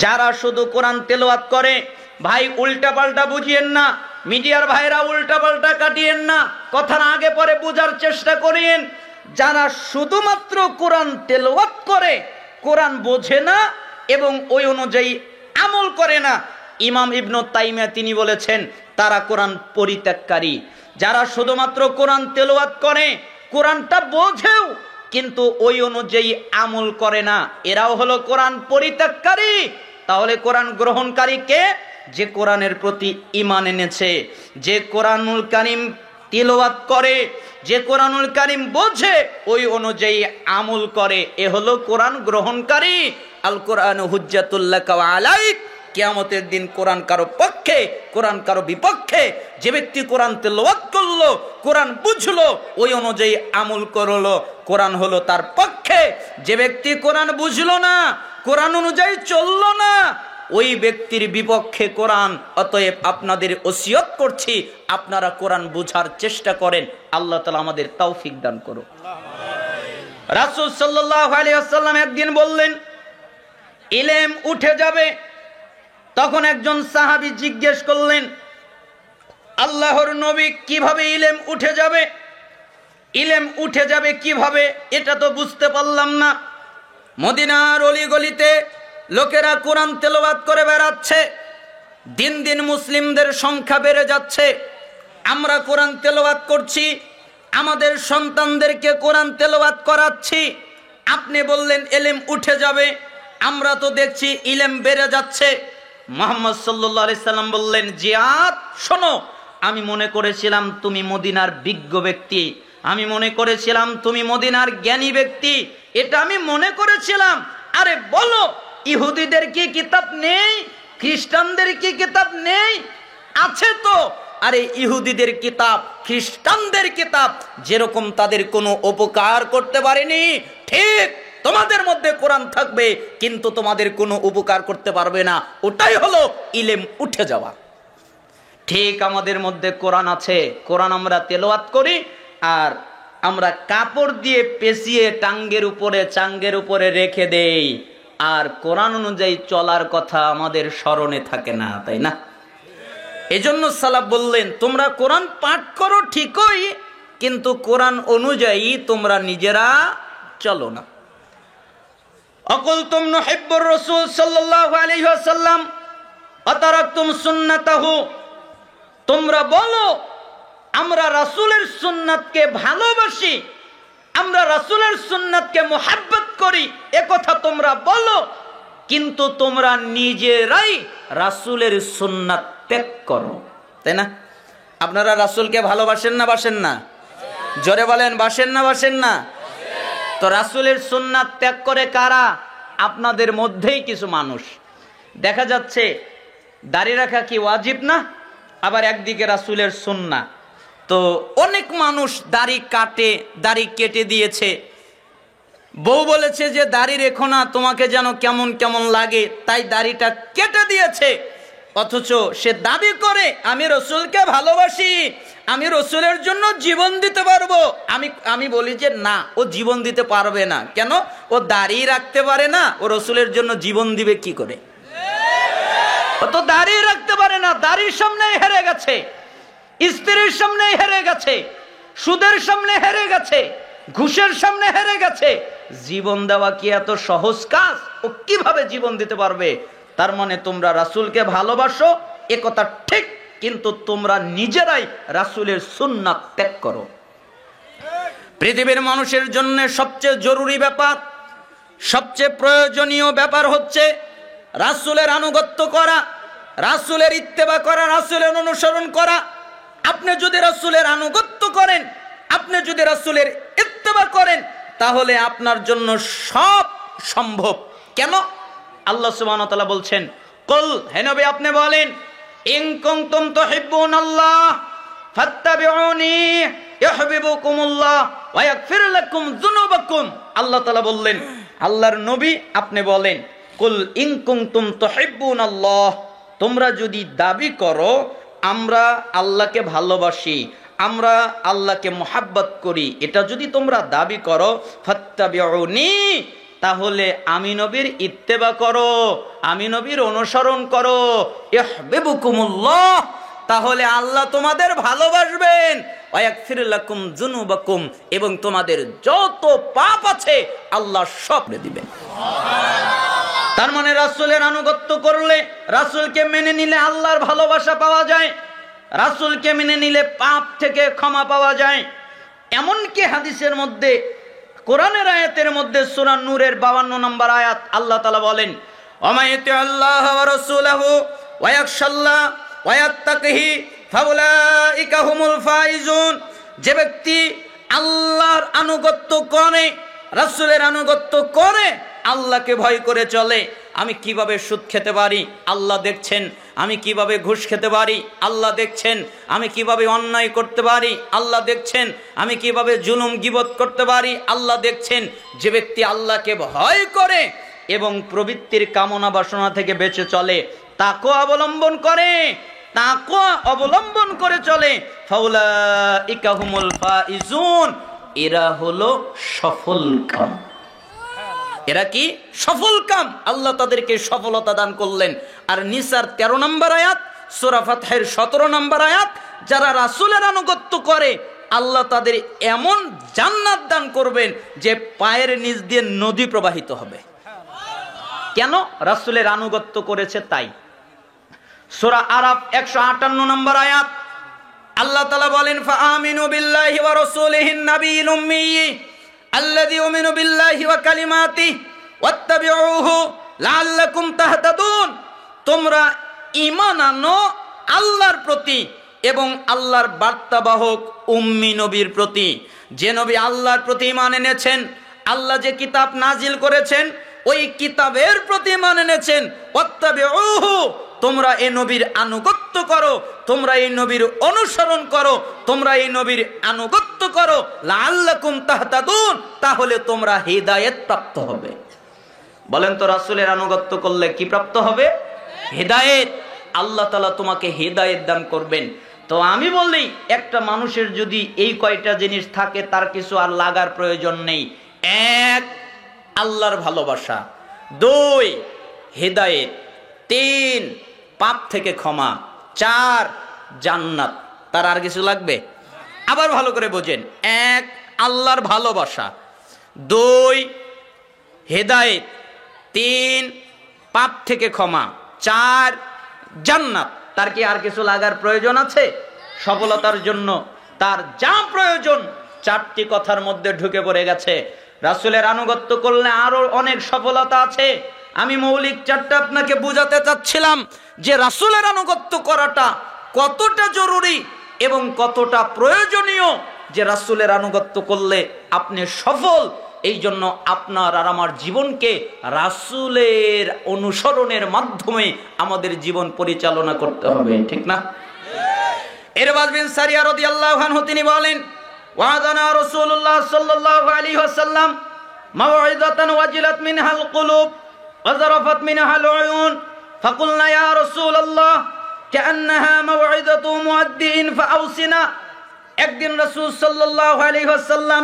যারা শুধু কোরআন তেলাওয়াত করে, ভাই উল্টা পাল্টা বুঝিয়েন না, মিডিয়ার ভাইরা উল্টা পাল্টা কাটিয়েন না, কথার আগে পরে বোঝার চেষ্টা করেন। যারা শুধুমাত্র কোরআন তেলাওয়াত করে, কোরআন বোঝে না এবং ওই অনুযায়ী আমল করে না, ইমাম ইবনে তাইমিয়া তিনি বলেছেন তারা কোরআন পরিত্যাগকারী। যারা শুধুমাত্র কোরআন তেলাওয়াত করে, কোরআনটা বোঝেও কিন্তু ওই অনুযায়ী আমল করে না, এরাও হলো কোরআন পরিত্যাগকারী। তাহলে কোরআন গ্রহণকারী কে? যে কোরআনের প্রতি ঈমান এনেছে, যে কোরআনুল কারীম তিলাওয়াত করে, যে কোরআনুল কারীম বোঝে, ওই অনুযায়ী আমল করে, এ হলো কোরআন গ্রহণকারী। আল কোরআন হুজ্জাতুল লাকা ওয়া আলাইক, কিয়ামতের দিন কোরআন কারো পক্ষে, কোরআন কারো বিপক্ষে। যে ব্যক্তি কোরআন তেলাওয়াত করলো, কোরআন বুঝলো, ওই অনুযায়ী আমল করলো, কোরআন হলো তার পক্ষে। যে ব্যক্তি কোরআন বুঝলো না, কোরআন অনুযায়ী চললো না, ওই ব্যক্তির বিপক্ষে কোরআন। অতএব আপনাদের ওসিয়ত করছি, আপনারা কোরআন বুঝার চেষ্টা করেন। আল্লাহ তাআলা আমাদের তৌফিক দান করুন। রাসূল সাল্লাল্লাহু আলাইহি ওয়াসাল্লাম একদিন বললেন, ইলম উঠে যাবে। তখন একজন সাহাবী জিজ্ঞেস করলেন, আল্লাহর নবী, কিভাবে ইলম উঠে যাবে? ইলম উঠে যাবে কিভাবে, এটা তো বুঝতে পারলাম না। মদিনার অলিগলিতে লোকেরা কোরআন তেলাওয়াত করে বেড়াচ্ছে, দিন দিন মুসলিমদের সংখ্যা বেড়ে যাচ্ছে। আমরা কোরআন তেলাওয়াত করছি, আমাদের সন্তানদেরকে কোরআন তেলাওয়াত করাচ্ছি, আপনি বললেন ইলম উঠে যাবে। আমরা তো দেখছি ইলম বেড়ে যাচ্ছে। মুহাম্মদ সাল্লাল্লাহু আলাইহি সাল্লাম বললেন, জিয়াদ শোনো, আমি মনে করেছিলাম তুমি মদিনার বিজ্ঞ ব্যক্তি, আমি মনে করেছিলাম তুমি মদিনার জ্ঞানী ব্যক্তি, এটা আমি মনে করেছিলাম। আরে বলো, ইহুদিদের কি কিতাব নেই? খ্রিস্টানদের কি কিতাব নেই? আছে তো। আরে ইহুদিদের কিতাব, খ্রিস্টানদের কিতাব যেরকম তাদের কোনো উপকার করতে পারেনি, ঠিক তোমাদের মধ্যে কোরআন থাকবে কিন্তু তোমাদের কোনো উপকার করতে পারবে না। ওটাই হলো ইলম উঠে যাওয়া। ঠিক আমাদের মধ্যে কোরআন আছে, কোরআন আমরা তেলাওয়াত করি, আর আমরা কাপড় দিয়ে পেঁচিয়ে টাঙ্গের উপরে, চাঙ্গের উপরে রেখে দেই, আর কোরআন অনুযায়ী চলার কথা আমাদের স্মরণে থাকে না, তাই না? এজন্য সালাফ বললেন, তোমরা কোরআন পাঠ করো ঠিকই, কিন্তু কোরআন অনুযায়ী তোমরা নিজেরা চলো না। অকুলতুম নুহিব্বুর রাসূল সাল্লাল্লাহু আলাইহি ওয়াসাল্লাম ওয়া তারাকতুম সুন্নাতাহু, তোমরা বলো আমরা রাসূলের সুন্নাতকে ভালোবাসি, আমরা রাসূলের সুন্নাতকে মুহাব্বত করি, এ কথা তোমরা বলো, কিন্তু তোমরা নিজেরাই রাসূলের সুন্নাত ত্যাগ করো, তাই না? আপনারা রাসূলকে ভালোবাসেন না বাসেন না? জোরে বলেন, বাসেন না বাসেন না? তো রাসূলের সুন্নাত ত্যাগ করে কারা? আপনাদের মধ্যেই কিছু মানুষ। দেখা যাচ্ছে দাড়ি রাখা কি ওয়াজিব না, আবার একদিকে রাসূলের সুন্নাহ। তো অনেক মানুষ দাড়ি কাটে, দাড়ি কেটে দিয়েছে। বউ বলেছে যে দাড়ি রেখো না, তোমাকে যেন কেমন কেমন লাগে, তাই দাড়িটা কেটে দিয়েছে। অথচ সে দাবি করে আমি রাসূলকে ভালোবাসি, আমি রাসূলের জন্য জীবন দিতে পারবো। আমি বলি যে না, ও জীবন দিতে পারবে না। কেন? ও দাড়ি রাখতে পারে না, ও রাসূলের জন্য জীবন দিবে কি করে? ও তো দাড়ি রাখতে পারে না, দাড়ির সামনে হেরে গেছে, স্ত্রীর সামনে হেরে গেছে, সুদের সামনে হেরে গেছে, ঘুষের সামনে হেরে গেছে। জীবন দেওয়া কি এত সহজ কাজ? ও কিভাবে জীবন দিতে পারবে? তার মানে তোমরা রাসূলকে ভালোবাসো, এ কথা ঠিক, কিন্তু তোমরা নিজেরাই রাসূলের সুন্নাত ত্যাগ করো। পৃথিবীর মানুষের জন্য সবচেয়ে জরুরি ব্যাপার, সবচেয়ে প্রয়োজনীয় ব্যাপার হচ্ছে রাসূলের আনুগত্য করা, রাসূলের ইত্তেবা করা, রাসূলের অনুসরণ করা। আপনি যদি রাসূলের আনুগত্য করেন, আপনি যদি রাসূলের ইত্তেবা করেন, তাহলে আপনার জন্য সব সম্ভব। কেন? আল্লাহ সুবহানাহু ওয়া তাআলা বলছেন, কুল, হে নবী আপনি বলেন, ইন কুনতুম তুহিব্বুনাল্লাহ ফাত্তাবিউনি ইউহিব্বুকুমুল্লাহ ওয়া ইয়াগফির লাকুম যুনুবাকুম। আল্লাহ তাআলা বললেন, আল্লাহর নবী আপনি বলেন, কুল ইন কুনতুম তুহিব্বুনাল্লাহ, তোমরা যদি দাবি করো আমরা আল্লাহকে ভালোবাসি, আমরা আল্লাহকে মুহাব্বত করি, এটা যদি তোমরা দাবি করো, ফাত্তাবিউনি, তাহলে আমি নবীর ইত্তেবা করো, আমি নবীর অনুসরণ করো। ইহবিবুকুমুল্লাহ, তাহলে আল্লাহ তোমাদের ভালোবাসবেন। ওয়ায়াগফির লাকুম যুনুবাকুম, এবং তোমাদের যত পাপ আছে আল্লাহ সব দিবেন। তার মানে রাসূলের আনুগত্য করলে, রাসূলকে মেনে নিলে আল্লাহর ভালোবাসা পাওয়া যায়, রাসূলকে মেনে নিলে পাপ থেকে ক্ষমা পাওয়া যায়। এমনকি হাদিসের মধ্যে, কোরআনের আয়াতের মধ্যে সূরা নূরের 52 নম্বর আয়াত, আল্লাহ তাআলা বলেন, ওয়া ইয়াতিআল্লাহু ওয়া রাসূলুহু ওয়া ইয়াখশাল্লাহ ওয়া ইয়াত্তাকিহি ফাউলাইকা হুমুল ফাইজুন। যে ব্যক্তি আল্লাহর আনুগত্য করে, রাসূলের আনুগত্য করে, আল্লাহকে ভয় করে চলে। আমি কিভাবে সুদ খেতে পারি আল্লাহ দেখছেন, আমি কিভাবে ঘুষ খেতে পারি আল্লাহ দেখছেন, আমি কিভাবে অন্যায় করতে পারি আল্লাহ দেখছেন, আমি কিভাবে জুলুম গীবত করতে পারি আল্লাহ দেখছেন। যে ব্যক্তি আল্লাহকে ভয় করে এবং প্রবৃত্তির কামনা বাসনা থেকে বেঁচে চলে, তাকওয়া অবলম্বন করে, তাকওয়া অবলম্বন করে চলে, ফাউলাইকা হুমুল ফাইজুন, এরা হলো সফল কাম। এরা কি সফল কাম, আল্লাহ তাদেরকে সফলতা দান করলেন। আর নিসার 13 নম্বর আয়াত, সূরা ফাতহের 17 নম্বর আয়াত, যারা রাসূলের আনুগত্য করে আল্লাহ তাদের এমন জান্নাত দান করবেন যে পায়ের নিচ দিয়ে নদী প্রবাহিত হবে। কেন? রাসূলের আনুগত্য করেছে তাই। সূরা আরাফ 158 নম্বর আয়াত, আল্লাহ তাআলা বলেন, ফাআমিনু বিল্লাহি ওয়া রাসূলিহিন নাবিয়্যিল উম্মিয়্যি আল্লাযী ইউমিনু বিল্লাহি ওয়া কালিমাতিহি ওয়াত্তাবিউহু লাআল্লাকুম তাহতাদুন। তোমরা ঈমান আনো আল্লাহর প্রতি এবং আল্লাহর বার্তাবাহক উম্মি নবীর প্রতি। যে নবী আল্লাহর প্রতি ঈমান এনেছেন, আল্লাহ যে কিতাব নাজিল করেছেন ওই কিতাবের প্রতি ঈমান এনেছেন। ওয়াত্তাবিউহু, তোমরা এই নবীর আনুগত্য করো, তোমরা এই নবীর অনুসরণ করো, তোমরা এই নবীর আনুগত্য করো, লাআল্লাকুম তাহতাদুন, তাহলে তোমরা হিদায়াত প্রাপ্ত হবে। বলেন তো, রাসূলের আনুগত্য করলে কি প্রাপ্ত হবে? হিদায়াত। আল্লাহ তাআলা তোমাকে হিদায়াত দান করবেন। তো আমি বলি, একটা মানুষের যদি এই কয়টা জিনিস থাকে তার কিছু আর লাগার প্রয়োজন নেই। 1, আল্লাহর ভালোবাসা, 2, হিদায়াত, 3, পাপ থেকে ক্ষমা, 4, জান্নাত। তার আর কিছু লাগবে? আবার ভালো করে বোঝেন। 1, আল্লাহর ভালোবাসা, 2, হেদায়েত, 3, পাপ থেকে ক্ষমা, 4, জান্নাত। তার কি আর কিছু লাগার প্রয়োজন আছে? সফলতার জন্য তার যা প্রয়োজন 4টি কথার মধ্যে ঢুকে পড়ে গেছে। রাসূলের আনুগত্য করলে আরো অনেক সফলতা আছে। আমি মৌলিক 4টা আপনাকে বুঝাতে চাচ্ছিলাম যে রাসূলের আনুগত্য করাটা কতটা জরুরি এবং কতটা প্রয়োজনীয়, যে রাসূলের আনুগত্য করলে আপনি সফল। এই জন্য আপনার আর আমার জীবনকে রাসূলের অনুসরণের মাধ্যমে আমাদের জীবন পরিচালনা করতে হবে, ঠিক না? ইরবাদ বিন সারিয়া রাদিয়াল্লাহু আনহু তিনি বলেন, ওয়াদানা রাসূলুল্লাহ সাল্লাল্লাহু আলাইহি ওয়াসাল্লাম মাওইযাতান ওয়াজিলাত মিনহাল কুলুব وزرفت منها العيون فقلنا يا رسول الله كأنها موعظة مودع فأوصنا। একদিন রাসূল সাল্লাল্লাহু আলাইহি ওয়াসাল্লাম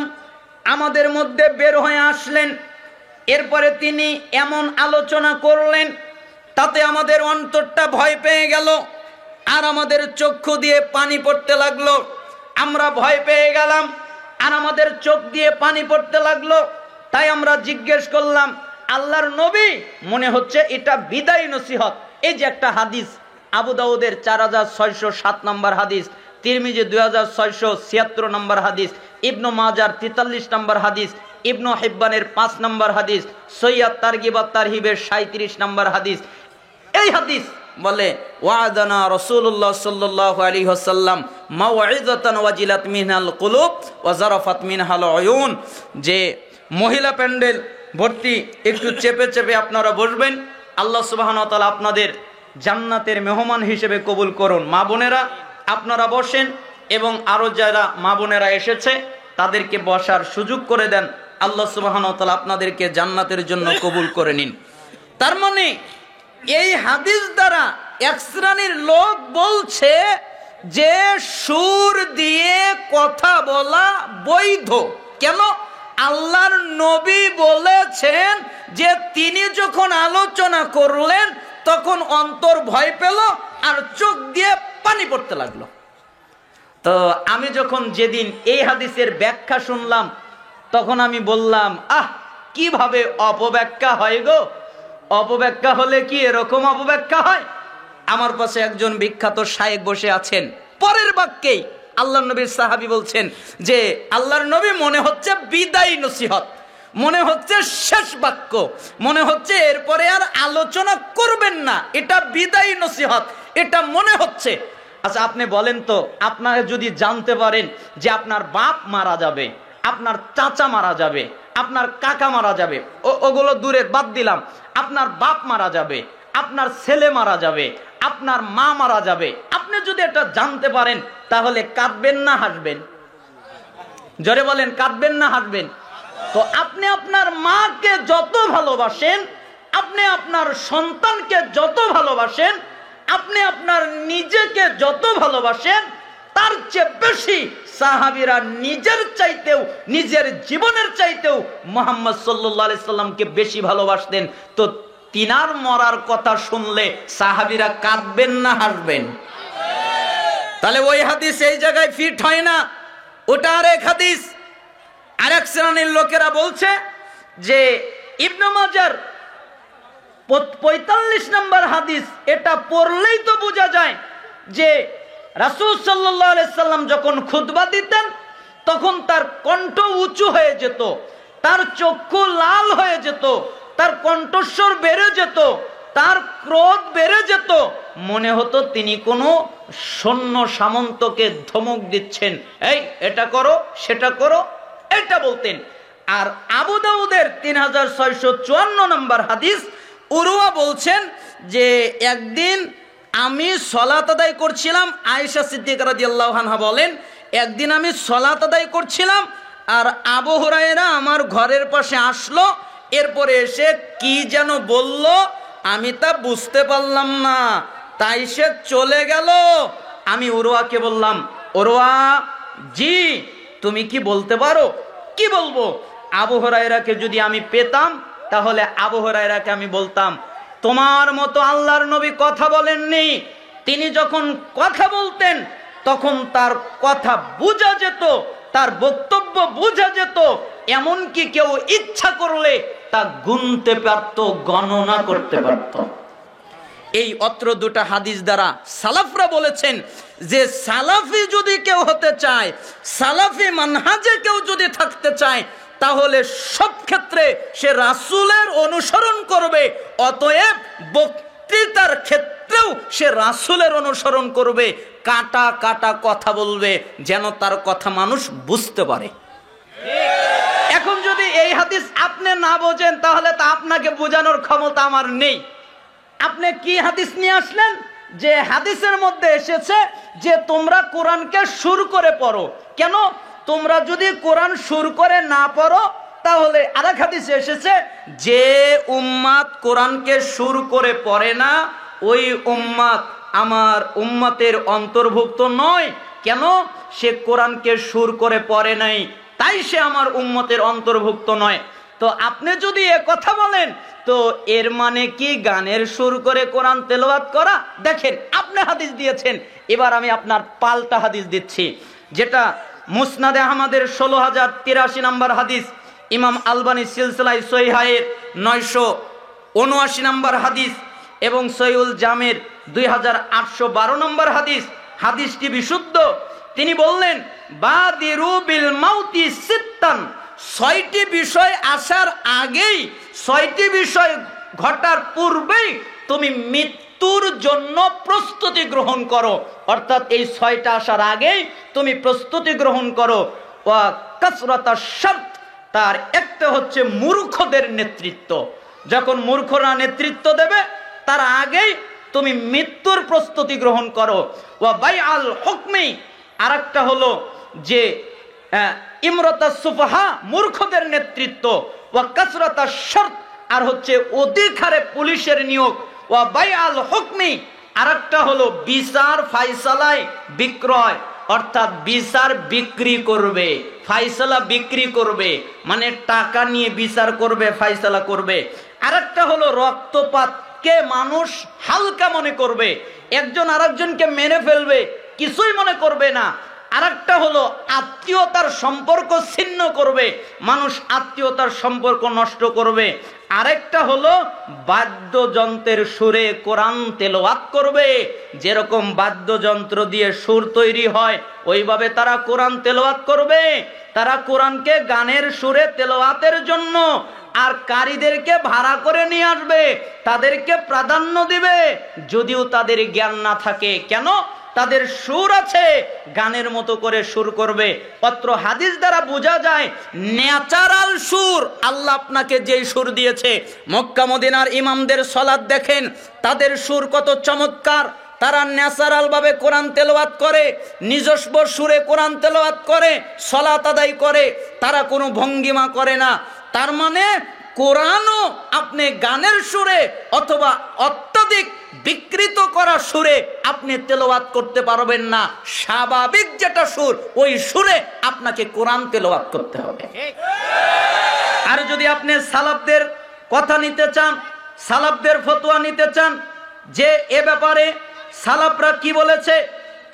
আমাদের মধ্যে বের হয়ে আসলেন। এরপরে তিনি এমন আলোচনা করলেন তাতে আমাদের অন্তরটা ভয় পেয়ে গেল আর আমাদের চক্ষু দিয়ে পানি পড়তে লাগলো। আমরা ভয় পেয়ে গেলাম আর আমাদের চোখ দিয়ে পানি পড়তে লাগলো। তাই আমরা জিজ্ঞেস করলাম, আল্লাহর নবী, মনে হচ্ছে এটা বিদায় নসিহত। এই যে একটা হাদিস, আবু দাউদের 4607 নম্বর হাদিস, তিরমিজি 2676 নম্বর হাদিস, ইবনু মাজার 43 নম্বর হাদিস, ইবনু হিব্বানের 5 নম্বর হাদিস, সহিহ তারগিব ওয়াত তারহিবের 37 নম্বর হাদিস। এই হাদিস বলে, ওয়াদানা রাসূলুল্লাহ সাল্লাল্লাহু আলাইহি ওয়াসাল্লাম মাওইযাতান ওয়াজিলাত মিনহাল কুলুব ওয়া যারাফাত মিনহাল উয়ুন। যে মহিলা প্যান্ডেল ভর্তি, একটু চেপে চেপে আপনারা বসবেন। আল্লাহ সুবহানাহু ওয়া তাআলা আপনাদের জান্নাতের মেহমান হিসেবে কবুল করুন। মা বোনেরা আপনারা বসেন এবং আরো যারা মা বোনেরা এসেছে তাদেরকে বসার সুযোগ করে দেন। আল্লাহ সুবহানাহু ওয়া তাআলা আপনাদেরকে জান্নাতের জন্য কবুল করে নিন। তার মানে এই হাদিস দ্বারা এক শ্রেণীর লোক বলছে যে সুর দিয়ে কথা বলা বৈধ। কেন? আল্লাহর নবী বলেছেন যে তিনি যখন আলোচনা করলেন তখন অন্তর ভয় পেল আর চোখ দিয়ে পানি পড়তে লাগলো। তো আমি যখন যেদিন এই হাদিসের ব্যাখ্যা শুনলাম তখন আমি বললাম, কিভাবে অপব্যাখ্যা হয় গো? অপব্যাখ্যা হলে কি এরকম অপব্যাখ্যা হয়? আমার পাশে একজন বিখ্যাত শায়েখ বসে আছেন। পরের বাক্যেই আল্লাহর নবীর সাহাবী বলছেন যে আল্লাহর নবী মনে হচ্ছে বিদায় নসিহত, মনে হচ্ছে শেষ বাক্য, মনে হচ্ছে এরপরে আর আলোচনা করবেন না, এটা বিদায় নসিহত, এটা মনে হচ্ছে। আচ্ছা আপনি বলেন তো, আপনারা যদি জানতে পারেন যে আপনার বাপ মারা যাবে, আপনার চাচা মারা যাবে, আপনার কাকা মারা যাবে, ওগুলো দূরের বাদ দিলাম, আপনার বাপ মারা যাবে, আপনার ছেলে মারা যাবে, আপনার মা মারা যাবে, আপনি যদি এটা জানতে পারেন তাহলে কাঁদবেন না হাসবেন? জোরে বলেন, কাঁদবেন না হাসবেন? তো আপনি আপনার মাকে যত ভালোবাসেন, আপনি আপনার সন্তানকে যত ভালোবাসেন, আপনি আপনার নিজেকে যত ভালোবাসেন, তার চেয়ে বেশি সাহাবীরা নিজের চাইতেও, নিজের জীবনের চাইতেও মুহাম্মদ সাল্লাল্লাহু আলাইহি সাল্লামকে বেশি ভালোবাসতেন। তো তিনার মরার কথা শুনলে সাহাবীরা কাঁদবেন না হাসবেন? তাহলে ওই হাদিস এই জায়গায় ফিট হয় না, ওটা আরেক হাদিস। আরেক শ্রেণীর লোকেরা বলছে যে ইবনে মাজার 45 নম্বর হাদিস, এটা পড়লেই তো বোঝা যায় যে রাসূল সাল্লাল্লাহু আলাইহি সাল্লাম যখন খুতবা দিতেন তখন তার কণ্ঠ উঁচু হয়ে যেত, তার চক্ষু লাল হয়ে যেত, তার কণ্ঠস্বর বেড়ে যেত, তার ক্রোধ বেড়ে যেত, মনে হতো তিনি কোনো সৈন্য সামন্তকে ধমক দিচ্ছেন, এই এটা করো সেটা করো, এটা বলতেন। আর আবু দাউদের 3654 নম্বর হাদিস, উরওয়া বলছেন যে একদিন আমি সালাত আদায় করছিলাম, আয়েশা সিদ্দিকা রাদিয়াল্লাহু আনহা বলেন একদিন আমি সালাত আদায় করছিলাম আর আবু হুরায়রা আমার ঘরের পাশে আসলো, এরপরে এসে কি যেন বলল, আমি তা বুঝতে পারলাম না, তাই সে চলে গেল। আমি উরওয়াকে বললাম, উরওয়া জি তুমি কি বলতে পারো? কি বলবো? আবু হুরায়রাকে যদি আমি পেতাম তাহলে আবু হুরায়রাকে আমি বলতাম, তোমার মতো আল্লাহর নবী কথা বলেননি, তিনি যখন কথা বলতেন তখন তার কথা বোঝা যেত, তার বক্তব্য বোঝা যেত, এমনকি কেউ ইচ্ছা করলে তা গুনতে পারত, গণনা করতে পারত। এই অত্র দুটা হাদিস দ্বারা সালাফরা বলেছেন যে সালাফি যদি কেউ হতে চায়, সালাফি মানহাজে কেউ যদি থাকতে চায়, তাহলে সব ক্ষেত্রে সে রাসূলের অনুসরণ করবে, অতএব বক্তৃতার ক্ষেত্রেও সে রাসূলের অনুসরণ করবে, কাটা কাটা কথা বলবে যেন তার কথা মানুষ বুঝতে পারে। এখন যদি এই হাদিস আপনি না বোঝেন তাহলে তা আপনাকে বোঝানোর ক্ষমতা আমার নেই। আপনি কি হাদিস নিয়ে আসলেন? যে হাদিসের মধ্যে এসেছে যে তোমরা কোরআনকে সুর করে পড়ো। কেন? তোমরা যদি কোরআন সুর করে না পড়ো তাহলে আরেক হাদিসে এসেছে যে উম্মাত কোরআনকে সুর করে পড়ে না ওই উম্মাত আমার উম্মতের অন্তর্ভুক্ত নয়। কেন? সে কোরআনকে সুর করে পড়ে নাই, তাই সে আমার উম্মতের অন্তর্ভুক্ত নয়। তো আপনি যদি এ কথা বলেন তো এর মানে কি গানের সুর করে কোরআন তেলাওয়াত করা? দেখেন আপনি হাদিস দিয়েছেন, এবার আমি আপনার পাল্টা হাদিস দিচ্ছি, যেটা মুসনাদে আহমদের 16083 নম্বর হাদিস, ইমাম আলবানী সিলসিলায়ে সহিহায়ের 979 নম্বর হাদিস এবং সহিহুল জামের 2812 নম্বর হাদিস। হাদিসটি বিশুদ্ধ। তিনি বললেন বাদিরু বিল মাউতি সিত্তান, 6টি বিষয় আসার আগেই, 6টি বিষয় ঘটার পূর্বেই তুমি মৃত্যুর জন্য প্রস্তুতি গ্রহণ করো। অর্থাৎ এই 6টা আসার আগেই তুমি প্রস্তুতি গ্রহণ করো। ওয়া কাসরাতাশ শারত, তার একটা হচ্ছে মূর্খদের নেতৃত্ব। যখন মূর্খরা নেতৃত্ব দেবে তার আগেই তুমি মৃত্যুর প্রস্তুতি গ্রহণ করো। ওয়া বাইআল হুকমি, আরেকটা হলো যে ইমরাতাস সুফাহা, মূর্খদের নেতৃত্ব। ওয়া কাসরাতাশ শারত, আর হচ্ছে অধিক হারে পুলিশের নিয়োগ। ওয়া বাইআল হুকমি, আরেকটা হলো বিচার ফায়সালায় বিক্রয়। অর্থাৎ বিচার বিক্রি করবে, ফায়সালা বিক্রি করবে, মানে টাকা নিয়ে বিচার করবে, ফায়সালা করবে। আরেকটা হলো রক্তপাতকে মানুষ হালকা মনে করবে, একজন আরেকজনকে মেরে ফেলবে, কিছুই মনে করবে না। আরেকটা হলো আত্মীয়তার সম্পর্ক ছিন্ন করবে, মানুষ আত্মীয়তার সম্পর্ক নষ্ট করবে। আরেকটা হলো বাদ্যযন্ত্রের সুরে কোরআন তেলাওয়াত করবে, যেরকম বাদ্যযন্ত্র দিয়ে সুর তৈরি হয় ওইভাবে তারা কোরআন তেলাওয়াত করবে। তারা কোরআনকে গানের সুরে তেলাওয়াতের জন্য আর কারীদেরকে ভাড়া করে নিয়ে আসবে, তাদেরকে প্রাধান্য দিবে, যদিও তাদের জ্ঞান না থাকে। কেন? তাদের সুর আছে, গানের মতো করে সুর করবে। পত্র হাদিস দ্বারা বোঝা যায় ন্যাচারাল সুর। আল্লাহ আপনাকে যেই সুর দিয়েছে, মক্কা মদিনার ইমামদের সালাত দেখেন, তাদের সুর কত চমৎকার। তারা ন্যাচারাল ভাবে কোরআন তেলাওয়াত করে, নিজস্ব সুরে কোরআন তেলাওয়াত করে, সালাত আদায় করে, তারা কোনো ভঙ্গিমা করে না। তার মানে কোরআনও আপনি গানের সুরে অথবা অত্যাধিক বিকৃত করা সুরে আপনি তেলাওয়াত করতে পারবেন না। স্বাভাবিক যেটা সুর, ওই সুরে আপনাকে কোরআন তেলাওয়াত করতে হবে। আর যদি আপনি সালাফদের কথা নিতে চান, সালাফদের ফতোয়া নিতে চান যে এ ব্যাপারে সালাফরা কি বলেছে,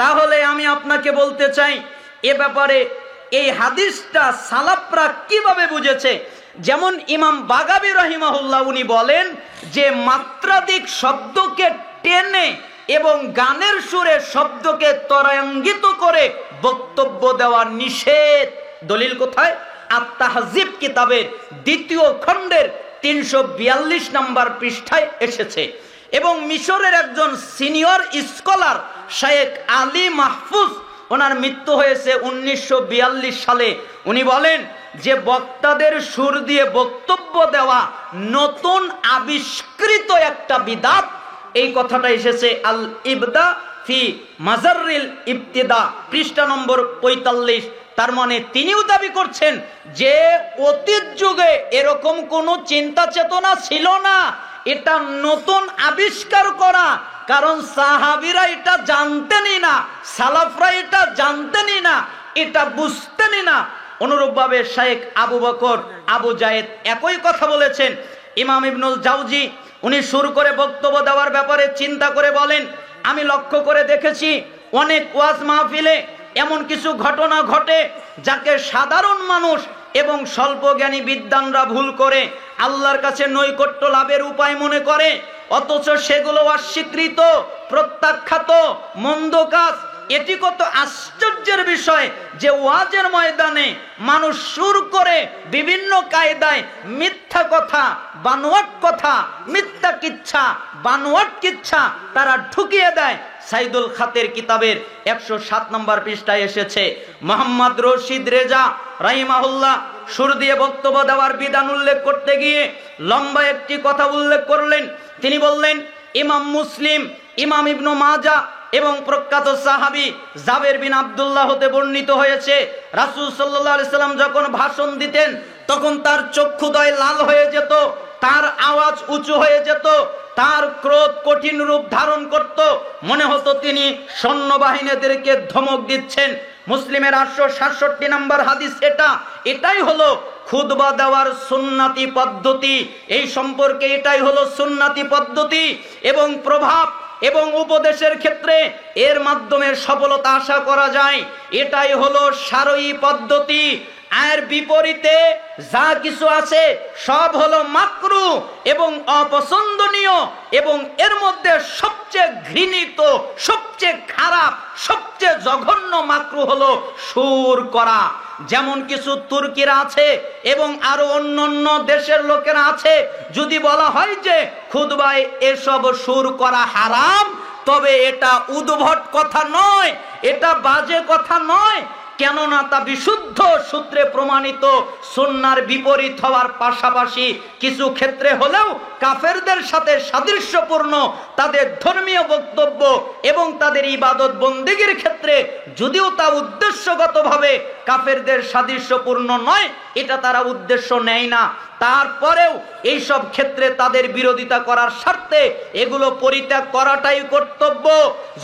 তাহলে আমি আপনাকে বলতে চাই এ ব্যাপারে এই হাদিসটা সালাফরা কিভাবে বুঝেছে। যেমন ইমাম বাগাবী রাহিমাহুল্লাহ উনি বলেন যে মাত্রাধিক শব্দকে টেনে এবং গানের সুরে শব্দকে ত্বরান্বিত করে বক্তব্য দেওয়া নিষেধ। দলিল কোথায়? আত-তাহজিব কিতাবের 2য় খণ্ডের 342 নম্বর পৃষ্ঠায় এসেছে। এবং মিশরের একজন সিনিয়র স্কলার শেখ আলী মাহফুজ, ওনার মৃত্যু হয়েছে 1942 সালে। উনি বলেন যে বক্তাদের সুর দিয়ে বক্তব্য দেওয়া নতুন আবিষ্কৃত একটা বিদাত। এই কথাটা এসেছে আল ইবদা ফি মাজারিল ইবতিদা, পৃষ্ঠা নম্বর 45। তার মানে তিনিও দাবি করছেন যে অতীত যুগে এরকম কোনো চিন্তা চেতনা ছিল না, এটা নতুন আবিষ্কার করা। কারণ সাহাবীরা এটা জানতেনই না, সালাফরা এটা জানতেনই না, এটা বুঝতেনই না। অনুরূপভাবে শেখ আবু বকর আবু জায়েদ একই কথা বলেছেন। ইমাম ইবনুল জাওজি উনি শুরু করে বক্তব্য দেওয়ার ব্যাপারে চিন্তা করে বলেন, আমি লক্ষ্য করে দেখেছি অনেক ওয়াজ মাহফিলে এমন কিছু ঘটনা ঘটে যাকে সাধারণ মানুষ এবং স্বল্পজ্ঞানী বিদ্বানরা ভুল করে আল্লাহর কাছে নৈকট্য লাভের উপায় মনে করে, অথচ সেগুলো অস্বীকৃত, প্রত্যাখ্যাত মন্দ কাজ। এটি কত আশ্চর্যের বিষয় যে ওয়াজের ময়দানে মানুষ সুর করে বিভিন্ন কায়দায় মিথ্যা কথা, বানোয়াট কথা, মিথ্যা কিচ্ছা, বানোয়াট কিচ্ছা তারা ঢুকিয়ে দেয়। সাইদুল খাতের কিতাবের 107 নম্বর পৃষ্ঠায় এসেছে। মোহাম্মদ রশিদ রেজা রাহিমাহুল্লাহ সুর দিয়ে বক্তব্য দেওয়ার বিধান উল্লেখ করতে গিয়ে লম্বা একটি কথা উল্লেখ করলেন। তিনি বললেন, ইমাম মুসলিম, ইমাম ইবনু মাজা এবং প্রখ্যাত সাহাবী জাবের বিন আব্দুল্লাহ হতে বর্ণিত হয়েছে, রাসূল সাল্লাল্লাহু আলাইহি সাল্লাম যখন ভাষণ দিতেন তখন তার চক্ষুদ্বয় লাল হয়ে যেত, তার আওয়াজ উঁচু হয়ে যেত, তার ক্রোধ কঠিন রূপ ধারণ করত, মনে হতো তিনি সৈন্যবাহিনীদেরকে ধমক দিচ্ছেন। মুসলিমের 867 নম্বর হাদিস এটাই হলো খুতবা দেওয়ার সুন্নতি পদ্ধতি। এই সম্পর্কে এটাই হলো সুন্নতি পদ্ধতি এবং প্রভাব এবং উপদেশের ক্ষেত্রে এর মাধ্যমে সফলতা আশা করা যায়। এটাই হলো শারঈ পদ্ধতি। এর বিপরীতে যা কিছু আছে সব হলো মাকরু এবং অপছন্দনীয়, এবং এর মধ্যে সবচেয়ে ঘৃণিত, সবচেয়ে খারাপ, সবচেয়ে জঘন্য মাকরু হলো সুর করা। যেমন কিছু তুর্কিরা আছে এবং আরো অন্যান্য দেশের লোকেরা আছে, যদি বলা হয় যে খুতবায় এসব সুর করা হারাম, তবে এটা উদ্ভট কথা নয়, এটা বাজে কথা নয়। কেননা তা বিশুদ্ধ সূত্রে প্রমাণিত, সুন্নাহর বিপরীত হওয়ার পাশাপাশি কিছু ক্ষেত্রে হলেও কাফেরদের সাথে সাদৃশ্যপূর্ণ তাদের ধর্মীয় বক্তব্য এবং তাদের ইবাদত বন্দেগীর ক্ষেত্রে, যদিও তা উদ্দেশ্যগতভাবে কাফেরদের সাদৃশ্যপূর্ণ নয়, এটা তারা উদ্দেশ্য নেয় না, তারপরেও এইসব ক্ষেত্রে তাদের বিরোধিতা করার স্বার্থে এগুলো পরিত্যাগ করাটাই কর্তব্য।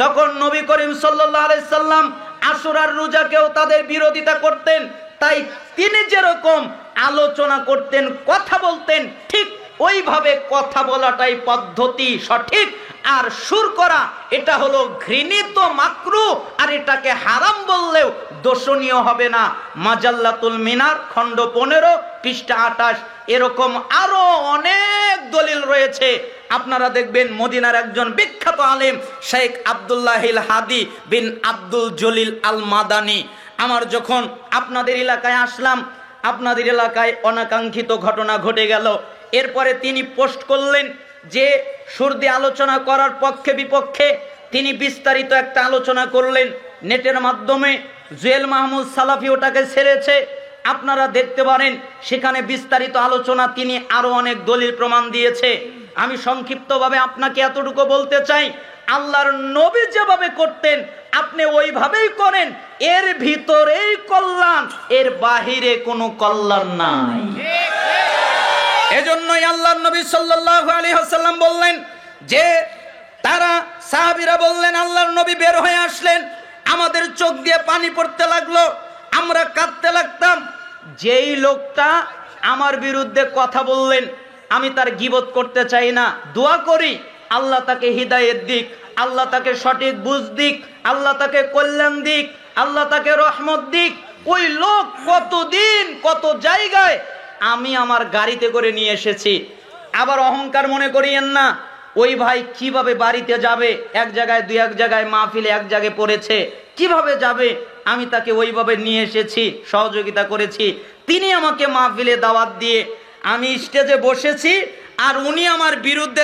যখন নবী করিম সাল্লাল্লাহু আলাইহি সাল্লাম আশুরার রোজাকেও তাদের বিরোধিতা করতেন। তাই তিনি যেরকম আলোচনা করতেন, কথা বলতেন, ঠিক ওইভাবে কথা বলাটাই পদ্ধতি সঠিক। আর সুর করা এটা হলো ঘৃণিত, মাকরু, আর এটাকে হারাম বললেও দোষণীয় হবে না। মাজাল্লাতুল মিনার খণ্ড 15 পৃষ্ঠা 28। এরকম আরো অনেক দলিল রয়েছে। আপনারা দেখবেন মদিনার একজন বিখ্যাত আলেম শেখ আব্দুল্লাহিল হাদি বিন আব্দুল জলিল আল মাদানি, আমার যখন আপনাদের এলাকায় আসলাম, আপনাদের এলাকায় অনাকাঙ্ক্ষিত ঘটনা ঘটে গেল। এরপরে তিনি পোস্ট করলেন যে সুর দিয়ে আলোচনা করার পক্ষে বিপক্ষে তিনি বিস্তারিত একটা আলোচনা করলেন নেটের মাধ্যমে। জুয়েল মাহমুদ সালাফি ওটাকে ছেড়েছে, আপনারা দেখতে পারেন। সেখানে বিস্তারিত আলোচনা, তিনি আরো অনেক দলিল প্রমাণ দিয়েছে। আমি সংক্ষিপ্তভাবে আপনাকে এতটুকু বলতে চাই, আল্লাহর নবী যেভাবে করতেন আপনি ওইভাবেই করেন, এর ভিতরেই কল্যাণ, এর বাহিরে কোনো কল্যাণ নাই। এজন্যই আল্লাহর নবী সাল্লাল্লাহু আলাইহি ওয়াসাল্লাম বললেন যে তারা সাহাবীরা বললেন, আল্লাহর নবী বের হয়ে আসলেন, আমাদের চোখ দিয়ে পানি পড়তে লাগলো, আমরা কাঁদতে লাগতাম। যেই লোকটা আমার বিরুদ্ধে কথা বললেন, আমি তার গীবত করতে চাই না, দোয়া করি আল্লাহ তাকে হিদায়েত দিক, আল্লাহ তাকে সঠিক বুঝ দিক, আল্লাহ তাকে কল্যাণ দিক, আল্লাহ তাকে রহমত দিক। ওই লোক কতদিন কত জায়গায় আমি আমার গাড়িতে করে নিয়ে এসেছি। আবার অহংকার মনে করিয়েন না, ওই ভাই কিভাবে বাড়িতে যাবে, এক জায়গায় দুই এক জায়গায় মাহফিলে এক জায়গায় পড়েছে, কিভাবে যাবে, আমি তাকে ওইভাবে নিয়ে এসেছি, সহযোগিতা করেছি। তিনি আমাকে মাহফিলে দাওয়াত দিয়ে আমি স্টেজে বসেছি, আর উনি আমার বিরুদ্ধে